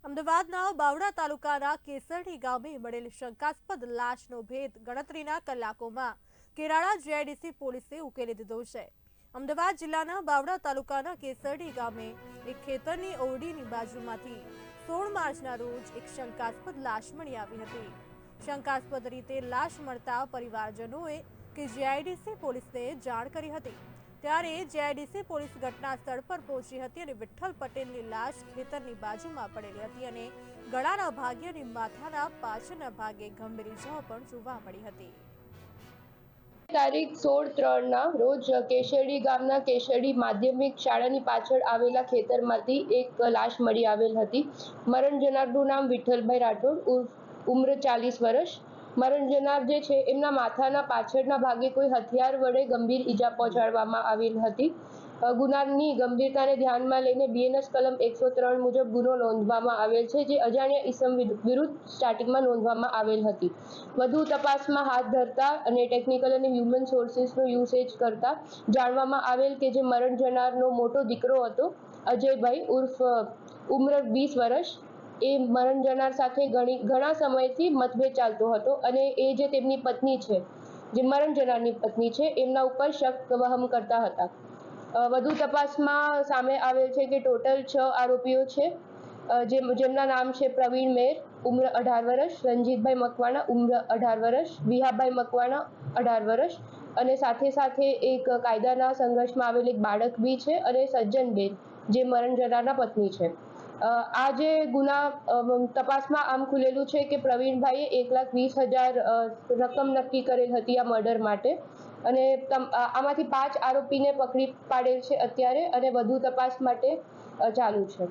અમદાવાદના બાવળા તાલુકાના કેસરડી ગામે મળેલ શંકાસ્પદ લાશનો ભેદ ગણતરીના કલાકોમાં કેરાળા જીઆઈડીસી પોલીસે ઉકેલી દીધો છે। અમદાવાદ જિલ્લાના બાવળા તાલુકાના કેસરડી ગામે એક ખેતરની ઓરડીની બાજુમાંથી 16 માર્ચના રોજ એક શંકાસ્પદ લાશ મળી આવી હતી। શંકાસ્પદ રીતે લાશ મળતા પરિવારજનોએ જીઆઈડીસી પોલીસને જાણ કરી હતી। ત્યારે જીઆઈડીસી પોલીસ ઘટના સ્થળ પર પહોંચી હતી અને વિઠ્ઠલ પટેલની લાશ ખેતરની બાજુમાં પડેલી હતી અને ગળાના ભાગે અને માથાના પાછળના ભાગે ગંભીર ઇજાઓ પણ જોવા મળી હતી। તારીખ 16/3ના રોજ કેશરડી ગામના કેશરડી માધ્યમિક શાળાની પાછળ આવેલા ખેતરમાંથી એક લાશ મળી આવેલ હતી। મરણ જનારનું નામ વિઠ્ઠલભાઈ રાઠોડ ઉંમર 40 વર્ષ। મરણ જનાર જે છે એમના માથાના પાછળના ભાગે કોઈ હથિયાર વડે ગંભીર ઈજા પહોંચાડવામાં આવેલ હતી। ગુનાની ગંભીરતાને ધ્યાનમાં લઈને બીએનએસ કલમ 103 મુજબ ગુનો નોંધવામાં આવેલ છે, જે અજાણ્યા ઈસમ વિરુદ્ધ સ્ટાર્ટિંગમાં નોંધવામાં આવેલ હતી। વધુ તપાસમાં હાથ ધરતા અને ટેકનિકલ અને હ્યુમન સોર્સિસનો યુસેજ કરતા જાણવામાં આવેલ કે જે મરણ જનારનો મોટો દીકરો હતો અજયભાઈ ઉર્ફ ઉંમર 20 વર્ષ, એ મરણ જનાર સાથે ઘણા સમયથી મતભેદ ચાલતો હતો અને એ જે તેમની પત્ની છે, જે મરણ જનારની પત્ની છે, એમના ઉપર શક વહમ કરતા હતા। વધુ તપાસમાં સામે આવેલ છે કે ટોટલ 6 આરોપીઓ છે, જેમના નામ છે પ્રવીણ મેર ઉંમર 18 વર્ષ, રંજીતભાઈ મકવાણા ઉંમર 18 વર્ષ, વિહાભાઈ મકવાણા 18 વર્ષ અને સાથે સાથે એક કાયદાના સંઘર્ષમાં આવેલ એક બાળક બી છે અને સજ્જનબેન જે મરણ જનારના પત્ની છે। આ જે ગુના તપાસમાં આમ ખુલેલું છે કે પ્રવીણભાઈએ 1,20,000 રકમ નક્કી કરેલ હતી આ મર્ડર માટે અને આમાંથી 5 આરોપીને પકડી પાડેલ છે અત્યારે અને વધુ તપાસ માટે ચાલુ છે।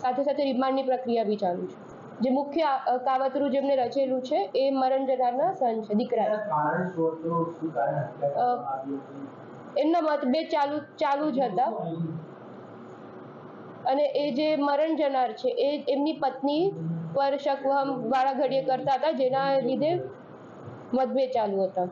સાથે સાથે રિમાન્ડની પ્રક્રિયા બી ચાલુ છે। જે મુખ્ય કાવતરું જેમને રચેલું છે એ મરણ જનારના સન છે, દીકરા। એમના મતભેદ ચાલુ જ હતા અને એ જે મરણ જનાર છે એ એમની પત્ની પર શકવહમ વાળા ઘડીએ કરતા હતા, જેના લીધે મતભેદ ચાલુ હતા।